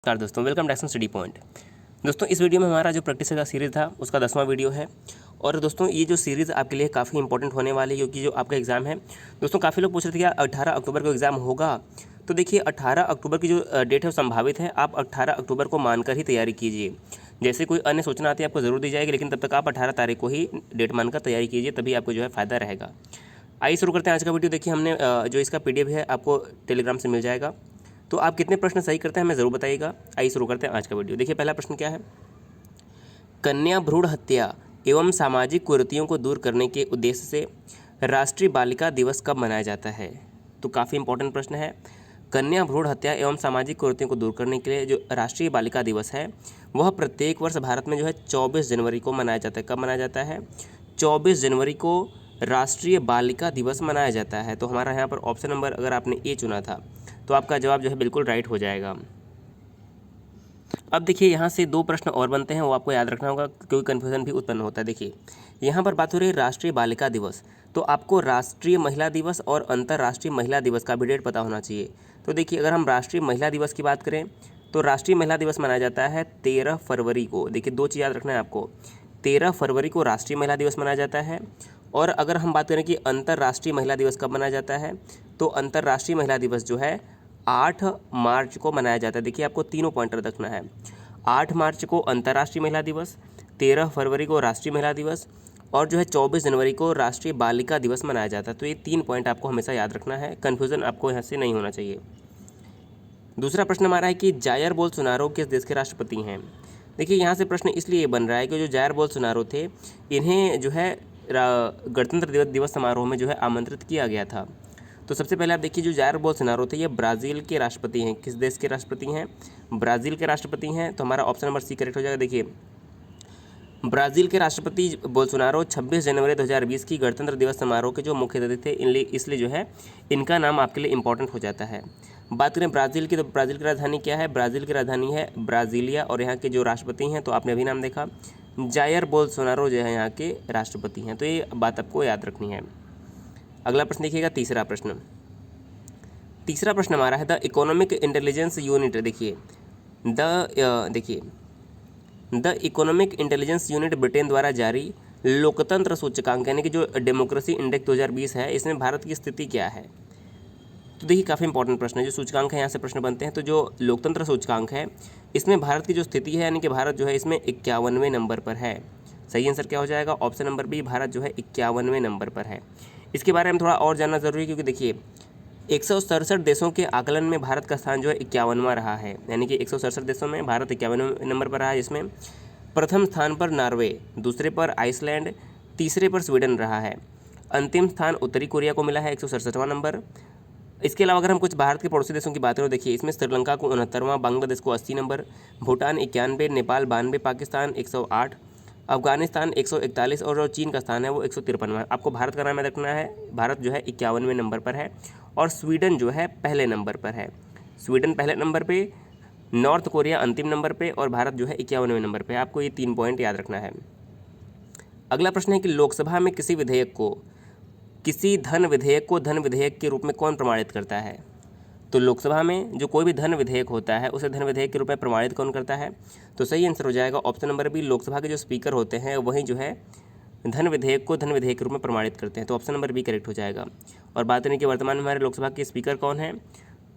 नमस्कार दोस्तों, welcome to action study point. दोस्तों, इस वीडियो में हमारा जो प्रैक्टिस का सीरीज़ था उसका 10वां वीडियो है। और दोस्तों, ये जो सीरीज़ आपके लिए काफ़ी इंपॉर्टेंट होने वाली है, क्योंकि जो आपका एग्ज़ाम है दोस्तों, काफ़ी लोग पूछ रहे थे कि 18 अक्टूबर को एग्ज़ाम होगा। तो देखिए, 18 अक्टूबर की जो डेट है वो संभावित है। आप 18 अक्टूबर को मानकर ही तैयारी कीजिए। जैसे कोई अन्य सूचना आती है आपको ज़रूर दी जाएगी, लेकिन तब तक आप 18 तारीख को ही डेट मानकर तैयारी कीजिए, तभी आपको जो है फ़ायदा रहेगा। आइए शुरू करते हैं आज का वीडियो। देखिए, हमने जो इसका PDF है आपको टेलीग्राम से मिल जाएगा। तो आप कितने प्रश्न सही करते हैं हमें ज़रूर बताइएगा। आइए शुरू करते हैं आज का वीडियो। देखिए, पहला प्रश्न क्या है। कन्या भ्रूण हत्या एवं सामाजिक कुरीतियों को दूर करने के उद्देश्य से राष्ट्रीय बालिका दिवस कब मनाया जाता है? तो काफ़ी इंपॉर्टेंट प्रश्न है। कन्या भ्रूण हत्या एवं सामाजिक कुरीतियों को दूर करने के लिए जो राष्ट्रीय बालिका दिवस है वह प्रत्येक वर्ष भारत में जो है 24 जनवरी को मनाया जाता है। कब मनाया जाता है? 24 जनवरी को राष्ट्रीय बालिका दिवस मनाया जाता है। तो हमारा यहाँ पर ऑप्शन नंबर अगर आपने ए चुना था तो आपका जवाब जो है बिल्कुल राइट हो जाएगा। अब देखिए, यहाँ से दो प्रश्न और बनते हैं, वो आपको याद रखना होगा क्योंकि कन्फ्यूजन भी उत्पन्न होता है। देखिए, यहाँ पर बात हो रही है राष्ट्रीय बालिका दिवस, तो आपको राष्ट्रीय महिला दिवस और अंतर्राष्ट्रीय महिला दिवस का भी डेट पता होना चाहिए। तो देखिए, अगर हम राष्ट्रीय महिला दिवस की बात करें तो राष्ट्रीय महिला दिवस मनाया जाता है 13 फरवरी को। देखिए, दो चीज़ याद रखना है आपको, 13 फरवरी को राष्ट्रीय महिला दिवस मनाया जाता है। और अगर हम बात करें कि अंतर्राष्ट्रीय महिला दिवस कब मनाया जाता है, तो अंतर्राष्ट्रीय महिला दिवस जो है 8 मार्च को मनाया जाता है। देखिए, आपको तीनों पॉइंटर रखना है। 8 मार्च को अंतर्राष्ट्रीय महिला दिवस, 13 फरवरी को राष्ट्रीय महिला दिवस और जो है 24 जनवरी को राष्ट्रीय बालिका दिवस मनाया जाता है। तो ये 3 पॉइंट आपको हमेशा याद रखना है, कन्फ्यूज़न आपको यहाँ से नहीं होना चाहिए। दूसरा प्रश्न हमारा है कि जायर बोल्सोनारो किस देश के राष्ट्रपति हैं? देखिए, यहाँ से प्रश्न इसलिए बन रहा है कि जो जायर बोल्सोनारो थे इन्हें जो है गणतंत्र दिवस समारोह में जो है आमंत्रित किया गया था। तो सबसे पहले आप देखिए, जो जायर बोल्सोनारो थे ये ब्राज़ील के राष्ट्रपति हैं। किस देश के राष्ट्रपति हैं? ब्राज़ील के राष्ट्रपति हैं। तो हमारा ऑप्शन नंबर सी करेक्ट हो जाएगा। देखिए, ब्राज़ील के राष्ट्रपति बोल्सोनारो 26 जनवरी 2020 की गणतंत्र दिवस समारोह के जो मुख्य अतिथि थे, इसलिए जो है इनका नाम आपके लिए इंपॉर्टेंट हो जाता है। बात करें ब्राज़ील की, तो ब्राज़ील की राजधानी क्या है? ब्राज़ील की राजधानी है ब्राज़ीलिया। और यहाँ के जो राष्ट्रपति हैं तो आपने अभी नाम देखा, जायर बोल्सोनारो जो है यहाँ के राष्ट्रपति हैं। तो ये बात आपको याद रखनी है। अगला प्रश्न देखिएगा, तीसरा प्रश्न हमारा है द इकोनॉमिक इंटेलिजेंस यूनिट। देखिए, the economic intelligence unit Britain द्वारा जारी लोकतंत्र सूचकांक यानी कि जो डेमोक्रेसी इंडेक्स 2020 है, इसमें भारत की स्थिति क्या है? तो देखिए, काफ़ी इंपॉर्टेंट प्रश्न है। जो सूचकांक है यहाँ से प्रश्न बनते हैं। तो जो लोकतंत्र सूचकांक है इसमें भारत की जो स्थिति है यानी कि भारत जो है इसमें 51वें नंबर पर है। सही आंसर क्या हो जाएगा? ऑप्शन नंबर बी, भारत जो है 51वें नंबर पर है। इसके बारे में थोड़ा और जानना ज़रूरी है, क्योंकि देखिए 167 देशों के आकलन में भारत का स्थान जो है 51वां रहा है। यानी कि 167 देशों में भारत 51वें नंबर पर रहा है, जिसमें प्रथम स्थान पर नॉर्वे, दूसरे पर आइसलैंड, तीसरे पर स्वीडन रहा है। अंतिम स्थान उत्तरी कोरिया को मिला है 167वां नंबर। इसके अलावा अगर हम कुछ भारत के पड़ोसी देशों की बात करें, देखिए इसमें श्रीलंका को 69वां, बांग्लादेश को 80 नंबर, भूटान 91, नेपाल 92, पाकिस्तान 108, अफगानिस्तान 141 और जो चीन का स्थान है वो 153वां। आपको भारत का नाम याद रखना है। भारत जो है 51वें नंबर पर है और स्वीडन जो है पहले नंबर पर है। स्वीडन पहले नंबर पे, नॉर्थ कोरिया अंतिम नंबर पे और भारत जो है 51वें नंबर पे। आपको ये 3 पॉइंट याद रखना है। अगला प्रश्न है कि लोकसभा में किसी धन विधेयक के रूप में कौन प्रमाणित करता है? तो लोकसभा में जो कोई भी धन विधेयक होता है उसे धन विधेयक के रूप में प्रमाणित कौन करता है? तो सही आंसर हो जाएगा ऑप्शन नंबर बी, लोकसभा के जो स्पीकर होते हैं वही जो है धन विधेयक के रूप में प्रमाणित करते हैं। तो ऑप्शन नंबर बी करेक्ट हो जाएगा। और बात करें कि वर्तमान में हमारे लोकसभा के स्पीकर कौन है,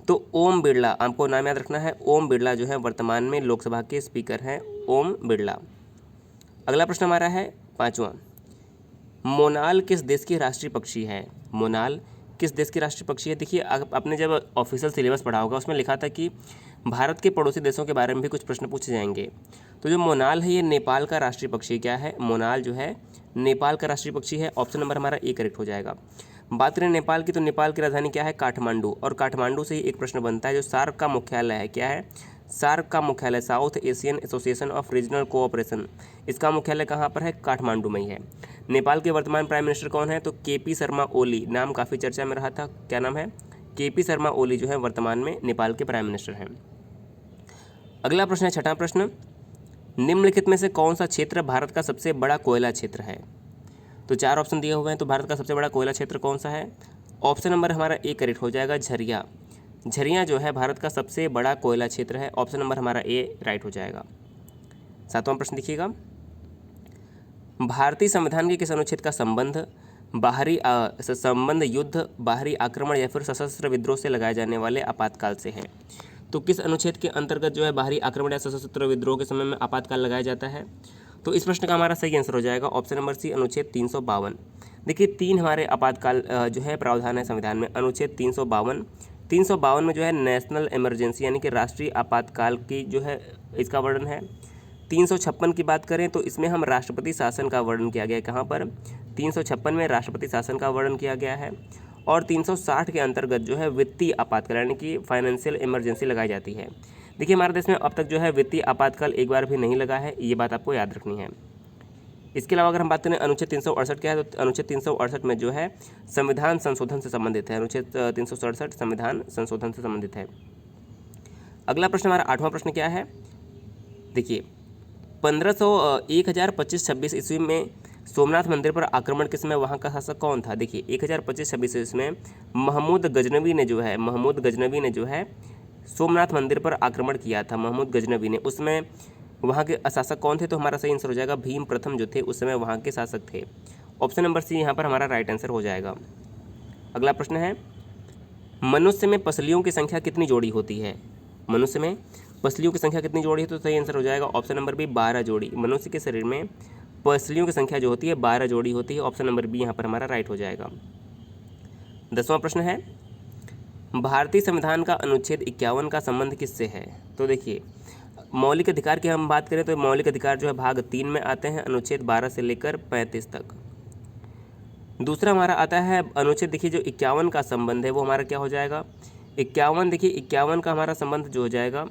तो ओम बिरला। आपको नाम याद रखना है, ओम बिरला जो है वर्तमान में लोकसभा के स्पीकर हैं, ओम बिरला। अगला प्रश्न हमारा है 5वां, मोनाल किस देश की राष्ट्रीय पक्षी है? मोनाल किस देश की राष्ट्रीय पक्षी है? देखिए, आपने जब ऑफिशियल सिलेबस पढ़ा होगा उसमें लिखा था कि भारत के पड़ोसी देशों के बारे में भी कुछ प्रश्न पूछे जाएंगे। तो जो मोनाल है ये नेपाल का राष्ट्रीय पक्षी क्या है? मोनाल जो है नेपाल का राष्ट्रीय पक्षी है। ऑप्शन नंबर हमारा ए करेक्ट हो जाएगा। बात करें नेपाल की, तो नेपाल की राजधानी क्या है? काठमांडू। और काठमांडू से ही एक प्रश्न बनता है, जो सार्क का मुख्यालय है क्या है? सार्क का मुख्यालय south Asian association of regional cooperation, इसका मुख्यालय कहाँ पर है? काठमांडू में ही है। नेपाल के वर्तमान प्राइम मिनिस्टर कौन है? तो केपी शर्मा ओली, नाम काफ़ी चर्चा में रहा था, क्या नाम है? केपी शर्मा ओली जो है वर्तमान में नेपाल के प्राइम मिनिस्टर हैं। अगला प्रश्न है 6वां प्रश्न, निम्नलिखित में से कौन सा क्षेत्र भारत का सबसे बड़ा कोयला क्षेत्र है? तो 4 ऑप्शन दिए हुए हैं। तो भारत का सबसे बड़ा कोयला क्षेत्र कौन सा है? ऑप्शन नंबर हमारा ए करेक्ट हो जाएगा, झरिया। झरिया जो है भारत का सबसे बड़ा कोयला क्षेत्र है। ऑप्शन नंबर हमारा ए राइट हो जाएगा। 7वां प्रश्न देखिएगा, भारतीय संविधान के किस अनुच्छेद का संबंध युद्ध, बाहरी आक्रमण या फिर सशस्त्र विद्रोह से लगाए जाने वाले आपातकाल से है? तो किस अनुच्छेद के अंतर्गत जो है बाहरी आक्रमण या सशस्त्र विद्रोह के समय में आपातकाल लगाया जाता है? तो इस प्रश्न का हमारा सही आंसर हो जाएगा ऑप्शन नंबर सी, अनुच्छेद 352। देखिए 3 हमारे आपातकाल जो है प्रावधान है संविधान में। अनुच्छेद 352 में जो है नेशनल इमरजेंसी यानी कि राष्ट्रीय आपातकाल की जो है इसका वर्णन है। 356 की बात करें तो इसमें हम राष्ट्रपति शासन का वर्णन किया गया है। कहाँ पर? 356 में राष्ट्रपति शासन का वर्णन किया गया है। और 360 के अंतर्गत जो है वित्तीय आपातकाल यानी कि फाइनेंशियल इमरजेंसी लगाई जाती है। देखिए हमारे देश में अब तक जो है वित्तीय आपातकाल एक बार भी नहीं लगा है, ये बात आपको याद रखनी है। इसके अलावा अगर हम बात करें अनुच्छेद 368 क्या है, तो अनुच्छेद 368 में जो है संविधान संशोधन से संबंधित है। अनुच्छेद 367 संविधान संशोधन से संबंधित है। अगला प्रश्न हमारा 8वां प्रश्न क्या है, देखिए 1025-26 ईस्वी में सोमनाथ मंदिर पर आक्रमण के समय वहाँ का शासक कौन था? देखिए 1025-26 ईस्वी में महमूद गजनवी ने जो है सोमनाथ मंदिर पर आक्रमण किया था। महमूद गजनवी ने, उसमें वहाँ के शासक कौन थे? तो हमारा सही आंसर हो जाएगा भीम प्रथम जो थे उस समय वहाँ के शासक थे। ऑप्शन नंबर सी यहाँ पर हमारा राइट आंसर हो जाएगा। अगला प्रश्न है, मनुष्य में पसलियों की संख्या कितनी जोड़ी होती है? मनुष्य में पसलियों की संख्या कितनी जोड़ी है? तो सही आंसर हो जाएगा ऑप्शन नंबर बी 12 जोड़ी। मनुष्य के शरीर में पसलियों की संख्या जो होती है 12 जोड़ी होती है। ऑप्शन नंबर बी यहाँ पर हमारा राइट हो जाएगा। 10वां प्रश्न है, भारतीय संविधान का अनुच्छेद 51 का संबंध किससे है? तो देखिए मौलिक अधिकार की हम बात करें तो मौलिक अधिकार जो है भाग 3 में आते हैं, अनुच्छेद 12 से लेकर 35 तक। दूसरा हमारा आता है अनुच्छेद, देखिए जो 51 का संबंध है वो हमारा क्या हो जाएगा? 51, देखिए 51 का हमारा संबंध जो हो जाएगा,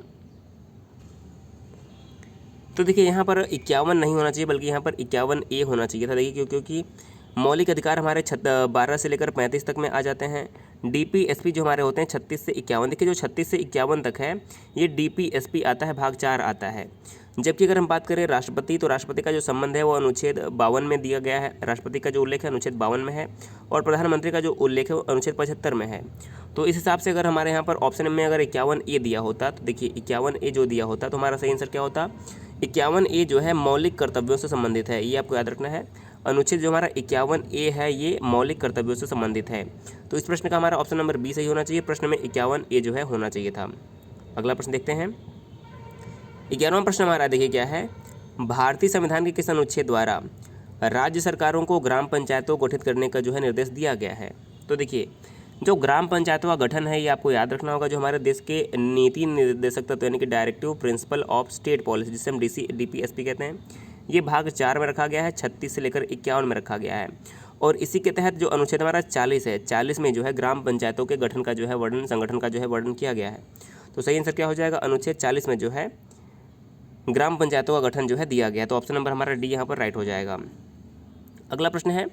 तो देखिए यहाँ पर 51 नहीं होना चाहिए बल्कि यहाँ पर 51A होना चाहिए था। देखिए क्योंकि मौलिक अधिकार हमारे 12 से लेकर 35 तक में आ जाते हैं। DPSP जो हमारे होते हैं 36 से 51। देखिए जो 36 से 51 तक है ये DPSP आता है, भाग 4 आता है। जबकि अगर हम बात करें राष्ट्रपति, तो राष्ट्रपति का जो संबंध है वो अनुच्छेद 52 में दिया गया है। राष्ट्रपति का जो उल्लेख है अनुच्छेद 52 में है और प्रधानमंत्री का जो उल्लेख है वो अनुच्छेद 75 में है। तो इस हिसाब से अगर हमारे यहाँ पर ऑप्शन में अगर 51A दिया होता तो देखिए 51A जो दिया होता तो हमारा सही आंसर क्या होता? 51A जो है मौलिक कर्तव्यों से संबंधित है, ये आपको याद रखना है। अनुच्छेद जो हमारा 51A है ये मौलिक कर्तव्यों से संबंधित है। तो इस प्रश्न का हमारा ऑप्शन नंबर बी सही होना चाहिए। प्रश्न में 51A जो है होना चाहिए था। अगला प्रश्न देखते हैं। 11वां प्रश्न हमारा देखिए क्या है, भारतीय संविधान के किस अनुच्छेद द्वारा राज्य सरकारों को ग्राम पंचायतों को गठित करने का जो है निर्देश दिया गया है? तो देखिए जो ग्राम पंचायतों का गठन है ये आपको याद रखना होगा। जो हमारे देश के नीति निर्देशक तत्व यानी कि directive principle of state policy, जिसे हम DPSP कहते हैं, ये भाग 4 में रखा गया है, 36 से लेकर 51 में रखा गया है। और इसी के तहत जो अनुच्छेद हमारा 40 है, 40 में जो है ग्राम पंचायतों के गठन का जो है वर्णन, संगठन का जो है वर्णन किया गया है। तो सही आंसर क्या हो जाएगा? अनुच्छेद 40 में जो है ग्राम पंचायतों का गठन जो है दिया गया है। तो ऑप्शन नंबर हमारा डी यहाँ पर राइट हो जाएगा। अगला प्रश्न है,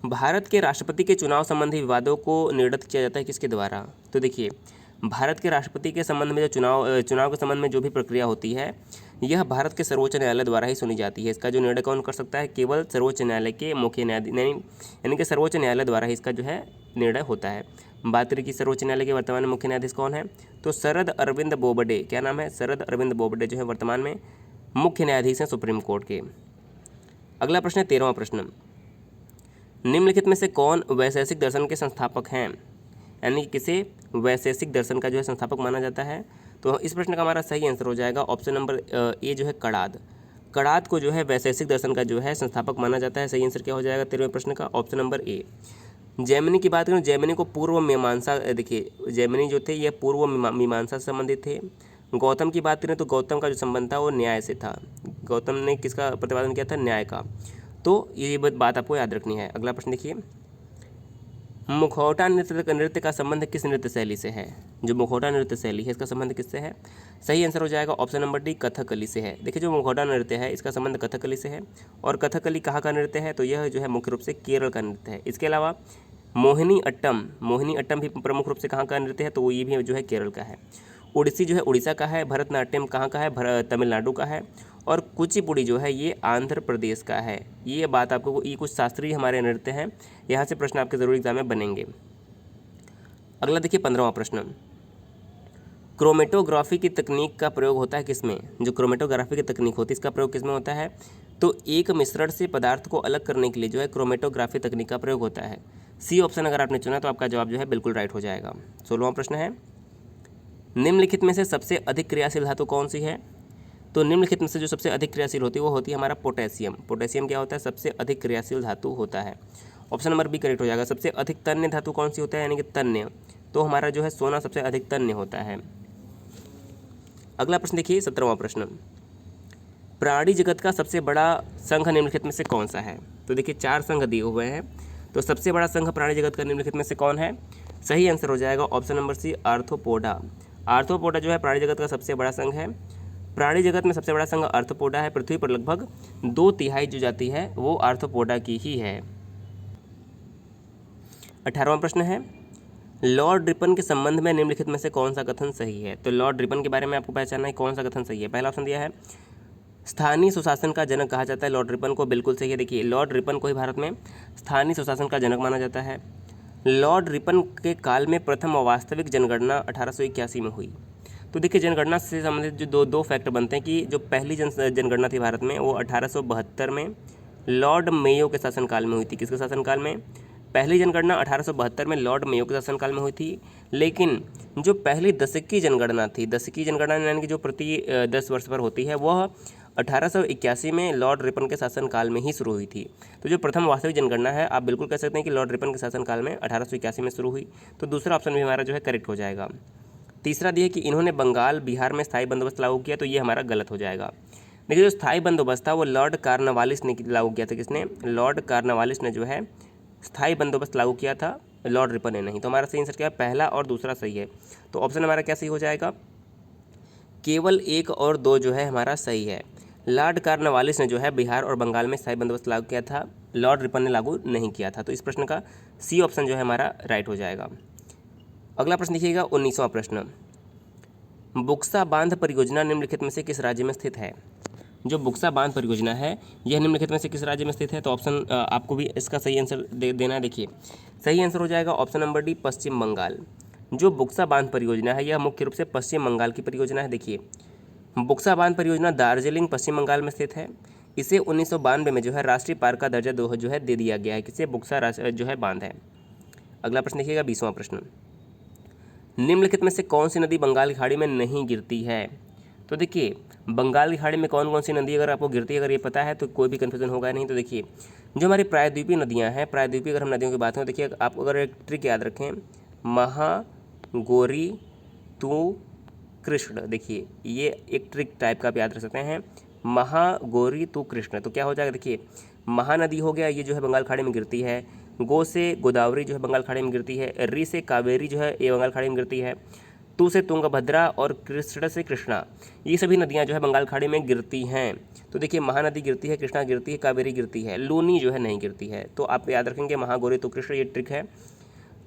भारत के राष्ट्रपति के चुनाव संबंधी विवादों को निर्णित किया जाता है किसके द्वारा? तो देखिए भारत के राष्ट्रपति के संबंध में जो चुनाव के संबंध में जो भी प्रक्रिया होती है यह भारत के सर्वोच्च न्यायालय द्वारा ही सुनी जाती है। इसका जो निर्णय कौन कर सकता है? केवल सर्वोच्च न्यायालय के मुख्य न्यायाधीश यानी कि सर्वोच्च न्यायालय द्वारा ही इसका जो है निर्णय होता है। बात करें कि सर्वोच्च न्यायालय के वर्तमान में मुख्य न्यायाधीश कौन है? तो शरद अरविंद बोबडे। क्या नाम है? शरद अरविंद बोबडे जो है वर्तमान में मुख्य न्यायाधीश हैं सुप्रीम कोर्ट के। अगला प्रश्न है 13वां प्रश्न, निम्नलिखित में से कौन वैशेषिक दर्शन के संस्थापक हैं? यानी कि किसे वैशेषिक दर्शन का जो है संस्थापक माना जाता है? तो इस प्रश्न का हमारा सही आंसर हो जाएगा ऑप्शन नंबर ए जो है कड़ाद को जो है वैशेषिक दर्शन का जो है संस्थापक माना जाता है। सही आंसर क्या हो जाएगा 13वें प्रश्न का? Option number A. जैमिनी की बात करें, जैमिनी को पूर्व मीमांसा, देखिए जैमिनी जो थे ये पूर्व मीमांसा से संबंधित थे। गौतम की बात करें तो गौतम का जो संबंध था वो न्याय से था। गौतम ने किसका प्रतिपादन किया था? न्याय का। तो ये बात आपको याद रखनी है। अगला प्रश्न देखिए, मुखौटा नृत्य का संबंध किस नृत्य शैली से है? जो मुखौटा नृत्य शैली है इसका संबंध किससे है? सही आंसर हो जाएगा ऑप्शन नंबर डी, कथकली से है। देखिए जो मुखौटा नृत्य है इसका संबंध कथकली से है। और कथकली कहाँ का नृत्य है? तो यह जो है मुख्य रूप से केरल का नृत्य है। इसके अलावा मोहिनी अट्टम भी प्रमुख रूप से कहाँ का नृत्य है? तो ये भी जो है केरल का है। ओडिसी जो है उड़ीसा का है। भरतनाट्यम कहाँ का है? तमिलनाडु का है। और कुचिपुड़ी जो है ये आंध्र प्रदेश का है। ये बात आपको, ये कुछ शास्त्रीय हमारे नृत्य हैं, यहाँ से प्रश्न आपके जरूर एग्जाम में बनेंगे। अगला देखिए 15वां प्रश्न, क्रोमेटोग्राफी की तकनीक का प्रयोग होता है किसमें? जो क्रोमेटोग्राफी की तकनीक होती है इसका प्रयोग किसमें होता है? तो एक मिश्रण से पदार्थ को अलग करने के लिए जो है क्रोमेटोग्राफी तकनीक का प्रयोग होता है। सी ऑप्शन अगर आपने चुना तो आपका जवाब जो है बिल्कुल राइट हो जाएगा। 16वां प्रश्न है, निम्नलिखित में से सबसे अधिक क्रियाशील धातु कौन सी है? तो निम्नलिखित में से जो सबसे अधिक क्रियाशील होती है वो होती है हमारा पोटेशियम। पोटेशियम क्या होता है? सबसे अधिक क्रियाशील धातु होता है। ऑप्शन नंबर बी करेक्ट हो जाएगा। सबसे अधिक तन्य धातु कौन सी होता है? यानी कि तन्य, तो हमारा जो है सोना सबसे अधिक तन्य होता है। अगला प्रश्न देखिए 17वां प्रश्न, प्राणी जगत का सबसे बड़ा संघ निम्नलिखित में से कौन सा है? तो देखिए 4 संघ दिए हुए हैं, तो सबसे बड़ा संघ प्राणी जगत का निम्नलिखित में से कौन है? सही आंसर हो जाएगा option number C, Arthropoda. Arthropoda जो है प्राणी जगत का सबसे बड़ा संघ है। प्राणी जगत में सबसे बड़ा संघ आर्थ्रोपोडा है। पृथ्वी पर लगभग 2/3 जो जाती है वो आर्थ्रोपोडा की ही है। 18वां प्रश्न है, लॉर्ड रिपन के संबंध में निम्नलिखित में से कौन सा कथन सही है? तो लॉर्ड रिपन के बारे में आपको पहचानना है कौन सा कथन सही है। पहला ऑप्शन दिया है, स्थानीय सुशासन का जनक कहा जाता है लॉर्ड रिपन को, बिल्कुल सही है। देखिए लॉर्ड रिपन को ही भारत में स्थानीय सुशासन का जनक माना जाता है। लॉर्ड रिपन के काल में प्रथम वास्तविक जनगणना 1881 में हुई। तो देखिए जनगणना से संबंधित जो दो फैक्ट बनते हैं कि जो पहली जनगणना थी भारत में वो 1872 में लॉर्ड मेयो के शासनकाल में हुई थी। किसके शासनकाल में? पहली जनगणना 1872 में लॉर्ड मेयो के शासनकाल में हुई थी। लेकिन जो पहली दशकीय जनगणना थी, दशकीय जनगणना यानी कि जो प्रति 10 वर्ष पर होती है, वह 1881 में लॉर्ड रिपन के शासनकाल में ही शुरू हुई थी। तो जो प्रथम वास्तविक जनगणना है आप बिल्कुल कह सकते हैं कि लॉर्ड रिपन के शासनकाल में 1881 में शुरू हुई। तो दूसरा ऑप्शन भी हमारा जो है करेक्ट हो जाएगा। तीसरा दिया कि इन्होंने बंगाल बिहार में स्थायी बंदोबस्त लागू किया, तो ये हमारा गलत हो जाएगा। देखिए जो स्थायी बंदोबस्त था वो लॉर्ड कॉर्नवालिस ने लागू किया था। किसने? लॉर्ड कॉर्नवालिस ने जो है स्थायी बंदोबस्त लागू किया था, लॉर्ड रिपन ने नहीं। तो हमारा सही आंसर क्या है? पहला और दूसरा सही है। तो ऑप्शन हमारा क्या सही हो जाएगा? केवल 1 और 2 जो है हमारा सही है। लॉर्ड कॉर्नवालिस ने जो है बिहार और बंगाल में स्थायी बंदोबस्त लागू किया था, लॉर्ड रिपन ने लागू नहीं किया था। तो इस प्रश्न का सी ऑप्शन जो है हमारा राइट हो जाएगा। अगला प्रश्न देखिएगा 19वां प्रश्न, बुक्सा बांध परियोजना निम्नलिखित में से किस राज्य में स्थित है? जो बुक्सा बांध परियोजना है यह निम्नलिखित में से किस राज्य में स्थित है? तो ऑप्शन आपको भी इसका सही आंसर देना है। देखिए सही आंसर हो जाएगा ऑप्शन नंबर डी, पश्चिम बंगाल। जो बुक्सा बांध परियोजना है यह मुख्य रूप से पश्चिम बंगाल की परियोजना है। देखिए बुक्सा बांध परियोजना दार्जिलिंग पश्चिम बंगाल में स्थित है। इसे 1992 में जो है राष्ट्रीय पार्क का दर्जा जो है दे दिया गया है। किसे? बुक्सा जो है बांध है। अगला प्रश्न देखिएगा 20वां प्रश्न, निम्नलिखित में से कौन सी नदी बंगाल की खाड़ी में नहीं गिरती है? तो देखिए बंगाल की खाड़ी में कौन कौन सी नदी अगर आपको गिरती है अगर ये पता है तो कोई भी कन्फ्यूजन होगा नहीं। तो देखिए जो हमारी प्रायद्वीपीय नदियाँ हैं, प्रायद्वीपीय अगर हम नदियों की बात करें, देखिए आप अगर एक ट्रिक याद रखें, महागौरी तू कृष्ण, देखिए ये एक ट्रिक टाइप का आप याद रख सकते हैं, महागौरी तू कृष्ण। तो क्या हो जाएगा? देखिए महानदी हो गया, ये जो है बंगाल खाड़ी में गिरती है। गो से गोदावरी जो है बंगाल खाड़ी में गिरती है। री से कावेरी जो है ये बंगाल खाड़ी में गिरती है। तू से तुंगभद्रा और कृष्ण से कृष्णा, ये सभी नदियां जो है बंगाल खाड़ी में गिरती हैं। तो देखिए महानदी गिरती है, कृष्णा गिरती है, कावेरी गिरती है, लूनी जो है नहीं गिरती है। तो आप याद रखेंगे महागौरी तो कृष्ण, ये ट्रिक है।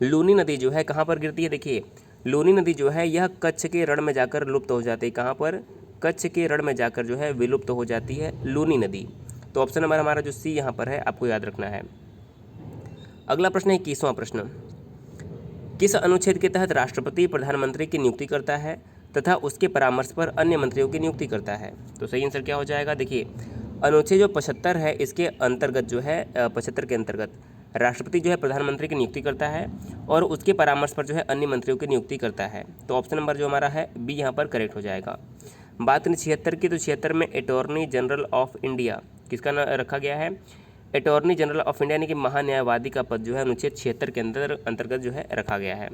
लूनी नदी जो है कहाँ पर गिरती है? देखिए लूनी नदी जो है यह कच्छ के रण में जाकर लुप्त हो जाती है। कहाँ पर? कच्छ के रण में जाकर जो है विलुप्त हो जाती है लूनी नदी। तो ऑप्शन नंबर हमारा जो सी यहाँ पर है आपको याद रखना है। अगला प्रश्न है 21वां प्रश्न, किस अनुच्छेद के तहत राष्ट्रपति प्रधानमंत्री की नियुक्ति करता है तथा उसके परामर्श पर अन्य मंत्रियों की नियुक्ति करता है? तो सही आंसर क्या हो जाएगा? देखिए अनुच्छेद जो 75 है इसके अंतर्गत जो है 75 के अंतर्गत राष्ट्रपति जो है प्रधानमंत्री की नियुक्ति करता है और उसके परामर्श पर जो है अन्य मंत्रियों की नियुक्ति करता है। तो ऑप्शन नंबर जो हमारा है बी यहाँ पर करेक्ट हो जाएगा। बात करें 76 की, तो 76 में अटॉर्नी जनरल ऑफ इंडिया किसका रखा गया है? अटॉर्नी जनरल ऑफ इंडिया यानी कि महान्यायवादी का पद जो है अनुच्छेद 76 के अंतर्गत जो है रखा गया है।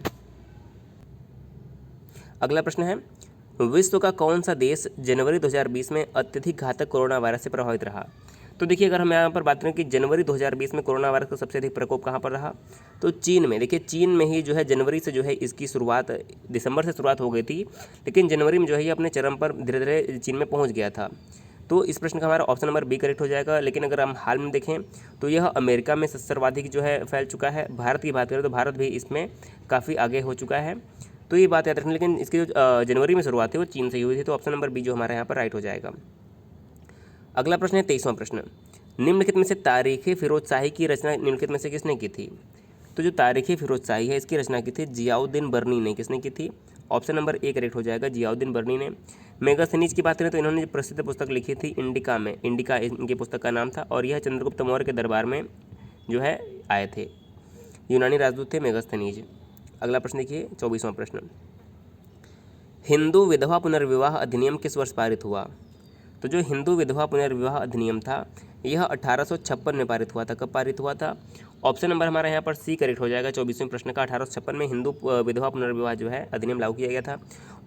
अगला प्रश्न है, विश्व का कौन सा देश जनवरी 2020 में अत्यधिक घातक कोरोना वायरस से प्रभावित रहा? तो देखिए अगर हम यहाँ पर बात करें कि जनवरी 2020 में कोरोना वायरस का सबसे अधिक प्रकोप कहाँ पर रहा, तो चीन में। देखिए चीन में ही जो है जनवरी से जो है इसकी शुरुआत, दिसंबर से शुरुआत हो गई थी, लेकिन जनवरी में जो है ये अपने चरम पर धीरे धीरे चीन में पहुँच गया था। तो इस प्रश्न का हमारा ऑप्शन नंबर बी करेक्ट हो जाएगा। लेकिन अगर हम हाल में देखें तो यह अमेरिका में सर्वाधिक जो है फैल चुका है। भारत की बात करें तो भारत भी इसमें काफ़ी आगे हो चुका है। तो ये बात याद रखना, लेकिन इसकी जो जनवरी में शुरुआत थी वो चीन से ही हुई थी। तो ऑप्शन नंबर बी जो हमारे यहाँ पर राइट हो जाएगा। अगला प्रश्न है 23वां प्रश्न, निम्नलिखित में से तारीख़ फिरोज शाही की रचना निम्नलिखित में से किसने की थी? तो जो तारीख़ फिरोज शाही है इसकी रचना की थी जियाउद्दीन बर्नी ने। किसने की थी? ऑप्शन नंबर ए करेक्ट हो जाएगा, जियाउद्दीन बर्नी ने। मेगास्थनीज की बात करें तो इन्होंने जो प्रसिद्ध पुस्तक लिखी थी इंडिका में, इंडिका इनकी पुस्तक का नाम था, और यह चंद्रगुप्त मौर्य के दरबार में जो है आए थे। यूनानी राजदूत थे मेगास्थनीज। अगला प्रश्न देखिए 24वां प्रश्न, हिंदू विधवा पुनर्विवाह अधिनियम किस वर्ष पारित हुआ? तो जो हिंदू विधवा पुनर्विवाह अधिनियम था यह 1856 में पारित हुआ था। कब पारित हुआ था? ऑप्शन नंबर हमारा यहाँ पर सी करेक्ट हो जाएगा। 24वें प्रश्न का 1856 में हिंदू विधवा पुनर्विवाह जो है अधिनियम लागू किया गया था।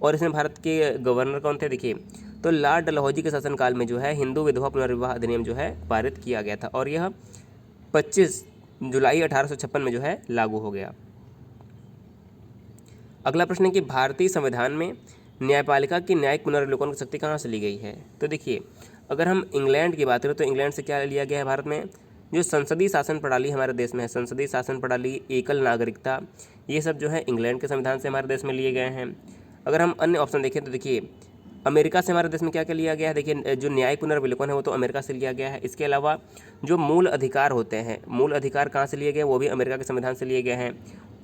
और इसमें भारत के गवर्नर कौन थे? देखिए, तो लॉर्ड डलहौजी के शासनकाल में जो है हिंदू विधवा पुनर्विवाह अधिनियम जो है पारित किया गया था, और यह 25 जुलाई 1856 में जो है लागू हो गया। अगला प्रश्न है कि भारतीय संविधान में न्यायपालिका की न्यायिक पुनर्विलोकन की शक्ति कहाँ से ली गई है? तो देखिए, अगर हम इंग्लैंड की बात करें तो इंग्लैंड से क्या लिया गया है भारत में? जो संसदीय शासन प्रणाली हमारे देश में है, संसदीय शासन प्रणाली, एकल नागरिकता, ये सब जो है इंग्लैंड के संविधान से हमारे देश में लिए गए हैं। अगर हम अन्य ऑप्शन देखें तो देखिए, अमेरिका से हमारे देश में क्या क्या लिया गया है? देखिए, जो न्यायिक पुनर्विलोकन है वो तो अमेरिका से लिया गया है। इसके अलावा जो मूल अधिकार होते हैं, मूल अधिकार कहाँ से लिए गए? वो भी अमेरिका के संविधान से लिए गए हैं।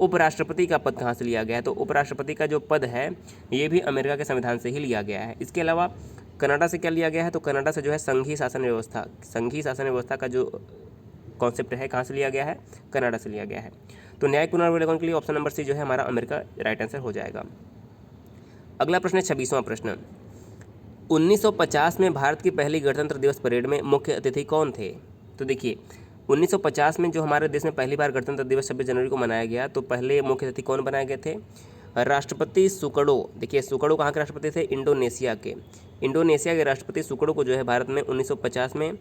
उपराष्ट्रपति का पद कहाँ से लिया गया है? तो उपराष्ट्रपति का जो पद है ये भी अमेरिका के संविधान से ही लिया गया है। इसके अलावा कनाडा से क्या लिया गया है? तो कनाडा से जो है संघीय शासन व्यवस्था, संघीय शासन व्यवस्था का जो कॉन्सेप्ट है कहाँ से लिया गया है? कनाडा से लिया गया है। तो न्यायिक पुनर्विलोकन के लिए ऑप्शन नंबर सी जो है हमारा अमेरिका राइट आंसर हो जाएगा। अगला प्रश्न है 26वां प्रश्न, 1950 में भारत की पहली गणतंत्र दिवस परेड में मुख्य अतिथि कौन थे? तो देखिए, 1950 में जो हमारे देश में पहली बार गणतंत्र दिवस 26 जनवरी को मनाया गया, तो पहले मुख्य अतिथि कौन बनाए गए थे? राष्ट्रपति सुकड़ो। देखिए, सुकड़ो कहाँ के राष्ट्रपति थे? इंडोनेशिया के। इंडोनेशिया के राष्ट्रपति सुकड़ो को जो है भारत में 1950 में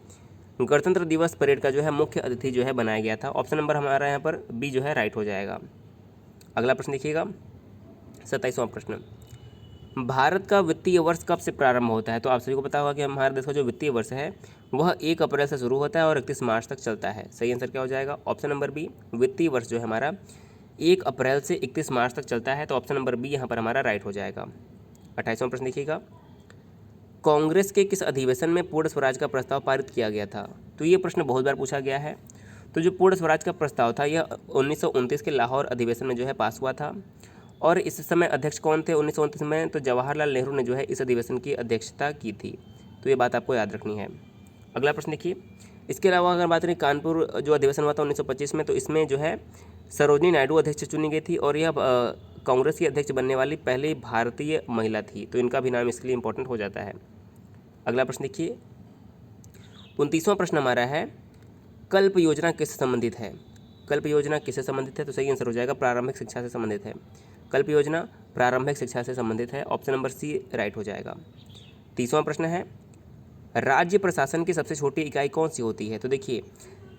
गणतंत्र दिवस परेड का जो है मुख्य अतिथि जो है बनाया गया था। ऑप्शन नंबर हमारा यहाँ पर बी जो है राइट हो जाएगा। अगला प्रश्न देखिएगा 27वां प्रश्न, भारत का वित्तीय वर्ष कब से प्रारंभ होता है? तो आप सभी को पता होगा कि हमारे देश का जो वित्तीय वर्ष है वह 1 अप्रैल से शुरू होता है और 31 मार्च तक चलता है। सही आंसर क्या हो जाएगा? ऑप्शन नंबर बी, वित्तीय वर्ष जो है हमारा 1 अप्रैल से 31 मार्च तक चलता है। तो ऑप्शन नंबर बी यहाँ पर हमारा राइट हो जाएगा। 28वां प्रश्न देखिएगा, कांग्रेस के किस अधिवेशन में पूर्ण स्वराज का प्रस्ताव पारित किया गया था? तो ये प्रश्न बहुत बार पूछा गया है। तो जो पूर्ण स्वराज का प्रस्ताव था यह 1929 के लाहौर अधिवेशन में जो है पास हुआ था, और इस समय अध्यक्ष कौन थे 1929 में? तो जवाहरलाल नेहरू ने जो है इस अधिवेशन की अध्यक्षता की थी। तो ये बात आपको याद रखनी है। अगला प्रश्न देखिए, इसके अलावा अगर बात करें कानपुर जो अधिवेशन हुआ था 1925 में, तो इसमें जो है सरोजनी नायडू अध्यक्ष चुनी गई थी, और यह कांग्रेस की अध्यक्ष बनने वाली पहली भारतीय महिला थी। तो इनका भी नाम इसके लिए इंपॉर्टेंट हो जाता है। अगला प्रश्न देखिए 29वां प्रश्न हमारा है, कल्प योजना किससे संबंधित है? कल्प योजना किससे संबंधित है? तो सही आंसर हो जाएगा प्रारंभिक शिक्षा से संबंधित है। कल्प योजना प्रारंभिक शिक्षा से संबंधित है। ऑप्शन नंबर सी राइट हो जाएगा। 30वां प्रश्न है, राज्य प्रशासन की सबसे छोटी इकाई कौन सी होती है? तो देखिए,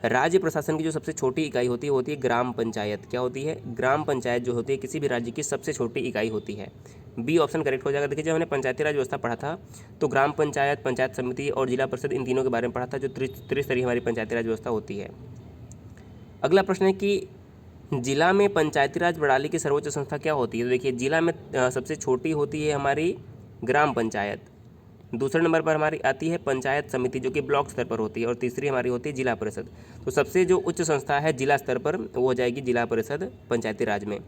राज्य प्रशासन की जो सबसे छोटी इकाई होती है ग्राम पंचायत। क्या होती है? ग्राम पंचायत जो होती है किसी भी राज्य की सबसे छोटी इकाई होती है। बी ऑप्शन करेक्ट हो जाएगा। देखिए, जब हमने पंचायती राज व्यवस्था पढ़ा था तो ग्राम पंचायत, पंचायत समिति और जिला परिषद इन तीनों के बारे में पढ़ा था, जो त्रिस्तरीय हमारी पंचायती राज व्यवस्था होती है। अगला प्रश्न है कि जिला में पंचायती राज प्रणाली की सर्वोच्च संस्था क्या होती है? तो देखिए, जिला में सबसे छोटी होती है हमारी ग्राम पंचायत, दूसरे नंबर पर हमारी आती है पंचायत समिति जो कि ब्लॉक स्तर पर होती है, और तीसरी हमारी होती है जिला परिषद। तो सबसे जो उच्च संस्था है जिला स्तर पर वो हो जाएगी जिला परिषद पंचायती राज में।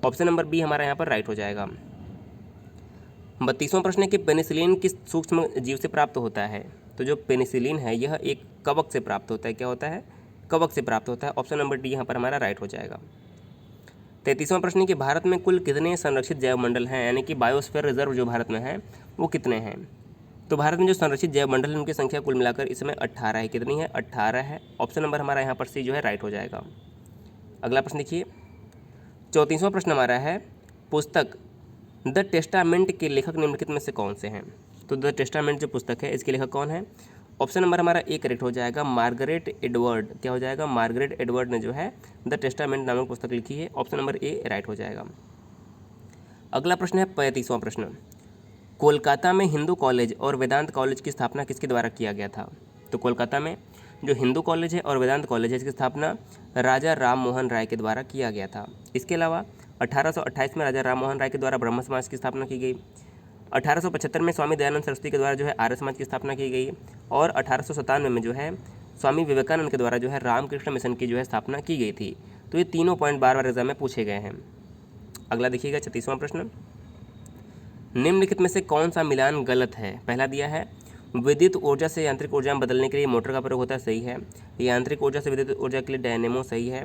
ऑप्शन नंबर बी हमारा यहाँ पर राइट हो जाएगा। 32वां प्रश्न है कि पेनिसिलिन किस सूक्ष्म जीव से प्राप्त होता है? तो जो पेनिसिलिन है यह एक कवक से प्राप्त होता है। क्या होता है? कवक से प्राप्त होता है। ऑप्शन नंबर डी यहाँ पर हमारा राइट हो जाएगा। 33वां प्रश्न है कि भारत में कुल कितने संरक्षित जैव मंडल हैं, यानी कि बायोस्फीयर रिजर्व जो भारत में है वो कितने हैं? तो भारत में जो संरक्षित जैव मंडल है उनकी संख्या कुल मिलाकर इस समय 18 है। कितनी है? 18 है। ऑप्शन नंबर हमारा यहाँ पर सी जो है राइट हो जाएगा। अगला प्रश्न देखिए 34वां प्रश्न हमारा है, पुस्तक द टेस्टामेंट के लेखक निम्नलिखित में से कौन से हैं? तो द टेस्टामेंट जो पुस्तक है इसके लेखक कौन है? ऑप्शन नंबर हमारा ए करेक्ट हो जाएगा, मार्गरेट एडवर्ड। क्या हो जाएगा? मार्गरेट एडवर्ड ने जो है द टेस्टामेंट नामक पुस्तक लिखी है। ऑप्शन नंबर ए राइट हो जाएगा। अगला प्रश्न है 35वां प्रश्न, कोलकाता में हिंदू कॉलेज और वेदांत कॉलेज की स्थापना किसके द्वारा किया गया था? तो कोलकाता में जो हिंदू कॉलेज है और वेदांत कॉलेज है इसकी स्थापना राजा राम मोहन राय के द्वारा किया गया था। इसके अलावा 1828 में राजा राम मोहन राय के द्वारा ब्रह्म समाज की स्थापना की गई। 1875 में स्वामी दयानंद सरस्वती के द्वारा जो है आर्य समाज की स्थापना की गई, और 1897 में जो है स्वामी विवेकानंद के द्वारा जो है रामकृष्ण मिशन की जो है स्थापना की गई थी। तो ये तीनों पॉइंट बार बार एग्जाम में पूछे गए हैं। अगला देखिएगा 36वां प्रश्न, निम्नलिखित में से कौन सा मिलान गलत है? पहला दिया है विद्युत ऊर्जा से यांत्रिक ऊर्जा में बदलने के लिए मोटर का प्रयोग होता है, सही है। यांत्रिक ऊर्जा से विद्युत ऊर्जा के लिए डायनेमो, सही है।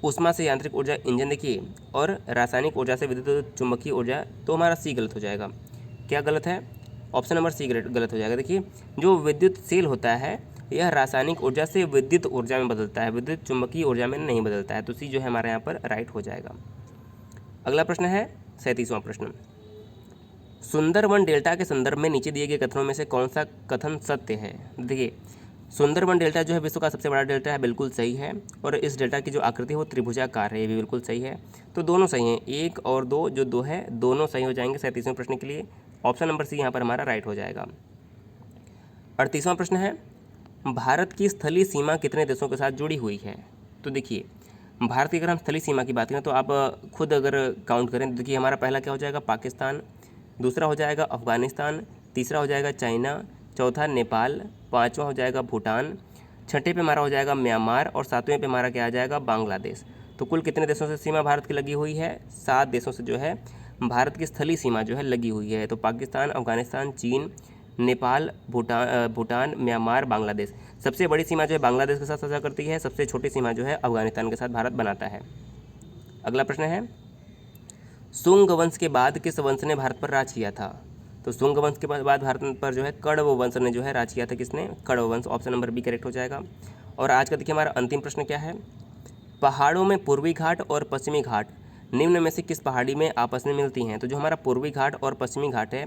ऊष्मा से यांत्रिक ऊर्जा इंजन देखिए, और रासायनिक ऊर्जा से विद्युत चुंबकीय ऊर्जा, तो हमारा सी गलत हो जाएगा। क्या गलत है? ऑप्शन नंबर सी गलत हो जाएगा। देखिए जो विद्युत सेल होता है यह रासायनिक ऊर्जा से विद्युत ऊर्जा में बदलता है, विद्युत चुंबकीय ऊर्जा में नहीं बदलता है, तो सी जो है हमारे यहाँ पर राइट हो जाएगा। अगला प्रश्न है 37वां प्रश्न। सुंदरवन डेल्टा के संदर्भ में नीचे दिए गए कथनों में से कौन सा कथन सत्य है? देखिए सुंदरवन डेल्टा जो है विश्व का सबसे बड़ा डेल्टा है, बिल्कुल सही है। और इस डेल्टा की जो आकृति है वो त्रिभुजाकार है, ये भी बिल्कुल सही है। तो दोनों सही हैं, 1 और 2 जो 2 है दोनों सही हो जाएंगे 37वें प्रश्न के लिए। ऑप्शन नंबर सी यहाँ पर हमारा राइट हो जाएगा। 38वां प्रश्न है भारत की स्थलीय सीमा कितने देशों के साथ जुड़ी हुई है? तो देखिए भारत की अगर हम स्थलीय सीमा की बात करें तो आप खुद अगर काउंट करें तो देखिए हमारा पहला क्या हो जाएगा, पाकिस्तान, दूसरा हो जाएगा अफगानिस्तान, तीसरा हो जाएगा चाइना, चौथा नेपाल, पाँचवा हो जाएगा भूटान, छठे पे हमारा हो जाएगा म्यांमार, और सातवें पे हमारा क्या आ जाएगा, बांग्लादेश। तो कुल कितने देशों से सीमा भारत की लगी हुई है? 7 देशों से जो है भारत की स्थलीय सीमा जो है लगी हुई है। तो पाकिस्तान, अफगानिस्तान, चीन, नेपाल, भूटान, म्यांमार, बांग्लादेश। सबसे बड़ी सीमा जो है बांग्लादेश के साथ साझा करती है, सबसे छोटी सीमा जो है अफगानिस्तान के साथ भारत बनाता है। अगला प्रश्न है सुंग वंश के बाद किस वंश ने भारत पर राज किया था? तो सुंग वंश के बाद भारत पर जो है कण्व वंश ने जो है राज किया था। किसने? कण्व वंश। ऑप्शन नंबर बी करेक्ट हो जाएगा। और आज का देखिए हमारा अंतिम प्रश्न क्या है, पहाड़ों में पूर्वी घाट और पश्चिमी घाट निम्न में से किस पहाड़ी में आपस में मिलती हैं? तो जो हमारा पूर्वी घाट और पश्चिमी घाट है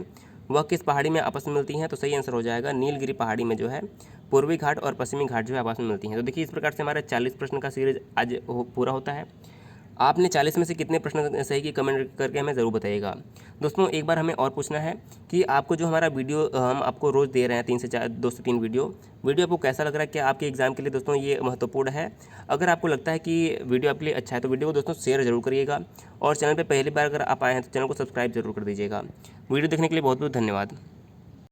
वह किस पहाड़ी में आपस में मिलती हैं? तो सही आंसर हो जाएगा नीलगिरी पहाड़ी में जो है पूर्वी घाट और पश्चिमी घाट जो है आपस में मिलती हैं। तो देखिए इस प्रकार से हमारा 40 प्रश्न का सीरीज आज पूरा होता है। आपने 40 में से कितने प्रश्न सही की कमेंट करके हमें ज़रूर बताइएगा। दोस्तों एक बार हमें और पूछना है कि आपको जो हमारा वीडियो हम आपको रोज़ दे रहे हैं 2 से 3 वीडियो आपको कैसा लग रहा है? क्या आपके एग्ज़ाम के लिए दोस्तों ये महत्वपूर्ण है? अगर आपको लगता है कि वीडियो आपके लिए अच्छा है तो वीडियो को दोस्तों शेयर जरूर करिएगा, और चैनल पर पहली बार अगर आप आए हैं तो चैनल को सब्सक्राइब जरूर कर दीजिएगा। वीडियो देखने के लिए बहुत बहुत धन्यवाद।